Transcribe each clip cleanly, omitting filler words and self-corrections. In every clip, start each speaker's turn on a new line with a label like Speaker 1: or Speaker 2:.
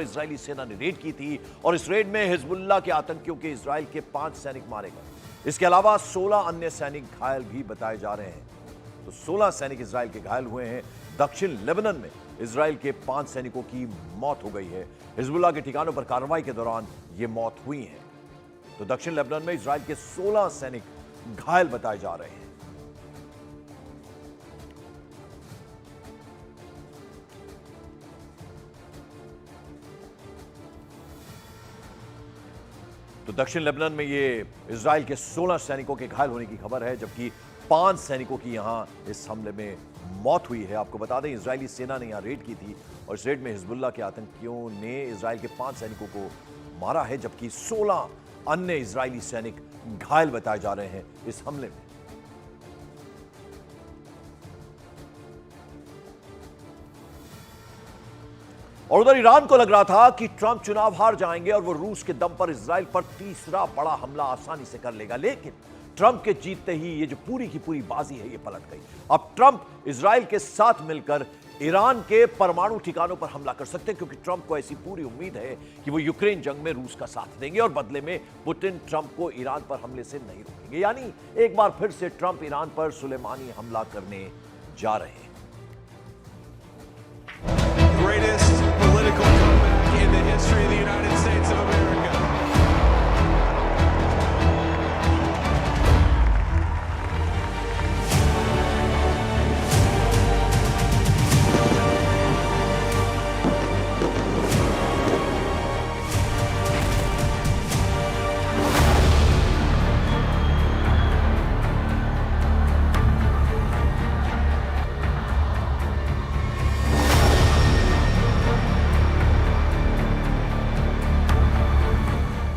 Speaker 1: Israeli सेना ने red की थी और इस रेड में हिजबुल्लाह के आतंकियों के इजराइल के 5 सैनिक मारे गए। इसके अलावा 16 अन्य सैनिक घायल भी बताए जा रहे हैं। तो 16 सैनिक इजराइल के घायल हुए हैं। दक्षिण लेबनान में इजराइल के 5 सैनिकों की मौत हो गई है। हिजबुल्लाह के ठिकानों पर कार्रवाई के दौरान ये मौत हुई है। तो दक्षिण लेबनान में इजराइल के 16 सैनिक घायल बताए जा रहे हैं। तो दक्षिण लेबनान में ये इजराइल के 16 सैनिकों के घायल होने की खबर है, जबकि 5 सैनिकों की यहां इस हमले में मौत हुई है। आपको बता दें, इजरायली सेना ने यहां रेड की थी और इस रेड में हिजबुल्लाह के आतंकियों ने इजराइल के 5 सैनिकों को मारा है, जबकि 16 अन्य इजरायली सैनिक घायल बताए जा रहे हैं इस हमले में। और उधर ईरान को लग रहा था कि ट्रंप चुनाव हार जाएंगे और वो रूस के दम पर इजराइल पर तीसरा बड़ा हमला आसानी से कर लेगा, लेकिन ट्रंप के जीतते ही ये जो पूरी की पूरी बाजी है ये पलट गई। अब ट्रंप इजराइल के साथ मिलकर ईरान के परमाणु ठिकानों पर हमला कर सकते हैं, क्योंकि ट्रंप को ऐसी पूरी उम्मीद है कि वो यूक्रेन जंग में रूस का साथ देंगे और बदले में पुतिन ट्रंप को ईरान पर हमले से नहीं रोकेंगे। यानी एक बार फिर से ट्रंप ईरान पर सुलेमानी हमला करने जा रहे हैं।
Speaker 2: Greatest political comeback in the history of the United States of America.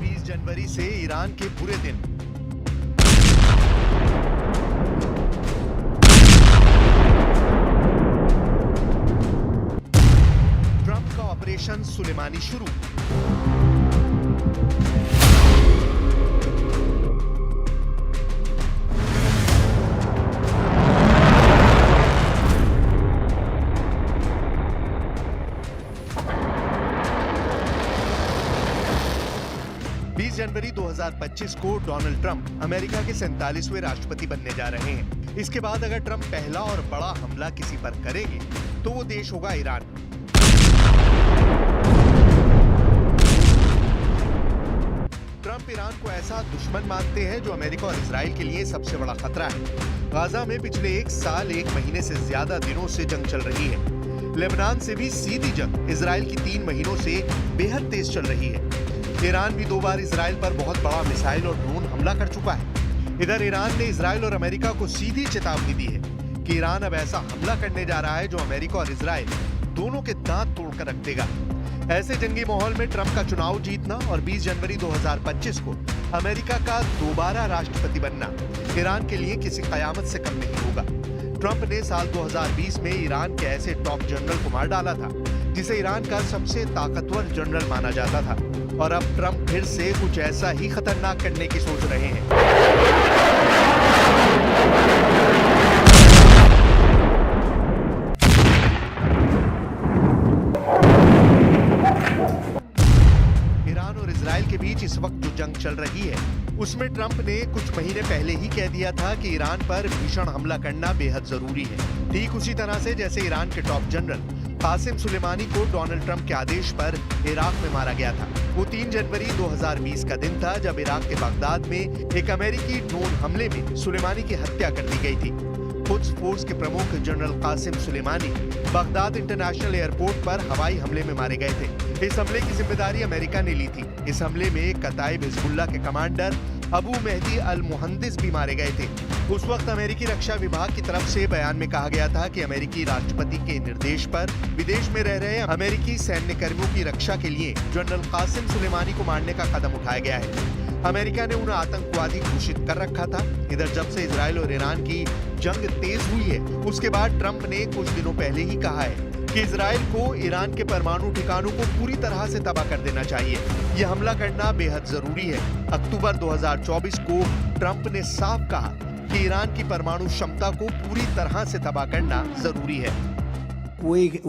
Speaker 3: 20 जनवरी से ईरान के बुरे दिन। ट्रंप का ऑपरेशन सुलेमानी शुरू। जनवरी 2025 को डोनाल्ड ट्रंप अमेरिका के 47वें राष्ट्रपति बनने जा रहे हैं। इसके बाद अगर ट्रंप पहला और बड़ा हमला किसी पर करेंगे तो वो देश होगा ईरान। ट्रंप ईरान को ऐसा दुश्मन मानते हैं जो अमेरिका और इजराइल के लिए सबसे बड़ा खतरा है। गाजा में पिछले 1 साल 1 महीने से ज्यादा दिनों से जंग चल रही है। लेबनान से भी सीधी जंग इजराइल की 3 महीनों से बेहद तेज चल रही है। ईरान भी 2 बार इजराइल पर बहुत बड़ा मिसाइल और ड्रोन हमला कर चुका है। इधर ईरान ने इजराइल और अमेरिका को सीधी चेतावनी दी है कि ईरान अब ऐसा हमला करने जा रहा है जो अमेरिका और इजराइल दोनों के दांत तोड़कर रख देगा। ऐसे जंगी माहौल में ट्रंप का चुनाव जीतना और 20 जनवरी 2025 को अमेरिका का दोबारा राष्ट्रपति बनना ईरान के लिए किसी कयामत से कम नहीं होगा। ट्रंप ने साल 2020 में ईरान के ऐसे टॉप जनरल को मार डाला था जिसे ईरान का सबसे ताकतवर जनरल माना जाता था, और अब ट्रंप फिर से कुछ ऐसा ही खतरनाक करने की सोच रहे हैं। ईरान और इजराइल के बीच इस वक्त जो जंग चल रही है उसमें ट्रंप ने कुछ महीने पहले ही कह दिया था कि ईरान पर भीषण हमला करना बेहद जरूरी है। ठीक उसी तरह से जैसे ईरान के टॉप जनरल कासिम सुलेमानी को डोनाल्ड ट्रंप के आदेश पर इराक में मारा गया था। वो 3 जनवरी 2020 का दिन था जब इराक के बगदाद में एक अमेरिकी ड्रोन हमले में सुलेमानी की हत्या कर दी गई थी। कुद्स फोर्स के प्रमुख general Qasem Soleimani Baghdad International Airport पर हवाई हमले में मारे गए थे। इस हमले की जिम्मेदारी अमेरिका ने ली थी। इस हमले में कताइब हिजबुल्लाह के कमांडर अबू मेहदी अल मुहंदिस भी मारे गए थे। उस वक्त अमेरिकी रक्षा विभाग की तरफ से बयान में कहा गया था कि अमेरिकी राष्ट्रपति के निर्देश पर विदेश में रह रहे अमेरिकी सैन्य कर्मियों की रक्षा के लिए जनरल कासिम सुलेमानी को मारने का कदम उठाया गया है। अमेरिका ने उन्हें आतंकवादी घोषित कर रखा था। इधर जब से इजराइल और ईरान की जंग तेज हुई है उसके बाद ट्रंप ने कुछ दिनों पहले ही कहा है कि इजराइल को ईरान के परमाणु ठिकानों को पूरी तरह से तबाह कर देना चाहिए। ये हमला करना बेहद जरूरी है। अक्टूबर 2024 को ट्रंप ने साफ कहा कि ईरान की परमाणु क्षमता को पूरी तरह से तबाह करना जरूरी है।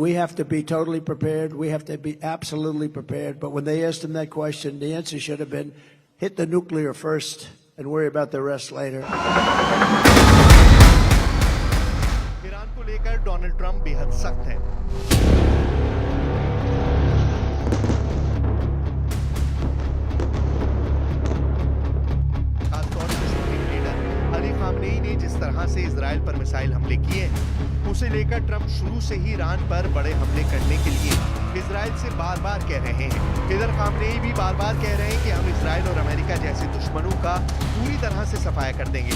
Speaker 4: We have to be totally prepared. We have to be absolutely prepared. But when they asked him that question, the answer should have been hit the nuclear first and worry about the rest later.
Speaker 3: Iran को लेकर Donald Trump बेहद सख्त है। खासतौर से supreme leader Ali Khamenei ने जिस तरह से इजराइल पर मिसाइल हमले किए हैं, उसे लेकर ट्रंप शुरू से ही ईरान पर बड़े हमले करने के लिए इजराइल से बार-बार कह रहे हैं। इधर खामनेई भी बार-बार कह रहे हैं कि हम इजराइल और अमेरिका जैसे दुश्मनों का पूरी तरह से सफाया कर देंगे।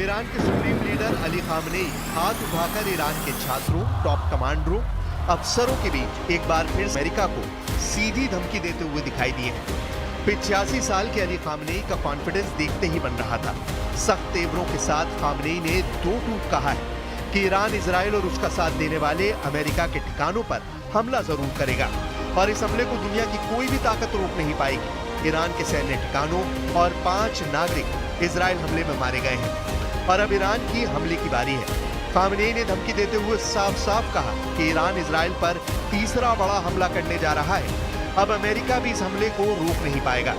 Speaker 3: ईरान के सुप्रीम लीडर अली खामनेई हाथ उठाकर ईरान के छात्रों, टॉप कमांडरों, अफसरों के बीच एक बार फिर अमेरिका को सीधी धमकी देते हुए दिखाई दिए हैं। 85 साल के अली खामनेई का कॉन्फिडेंस देखते ही बन रहा था। सख्त तेवरों के साथ खामनेई ने दो टूक कहा है कि ईरान इजराइल और उसका साथ देने वाले अमेरिका के ठिकानों पर हमला जरूर करेगा और इस हमले को दुनिया की कोई भी ताकत रोक नहीं पाएगी। ईरान के सैन्य ठिकानों और 5 नागरिक इजराइल हमले में मारे गए हैं और अब ईरान की हमले की बारी है। खामनेई ने धमकी देते हुए साफ साफ कहा कि ईरान इजराइल पर तीसरा बड़ा हमला करने जा रहा है। अब अमेरिका भी इस हमले को रोक नहीं पाएगा।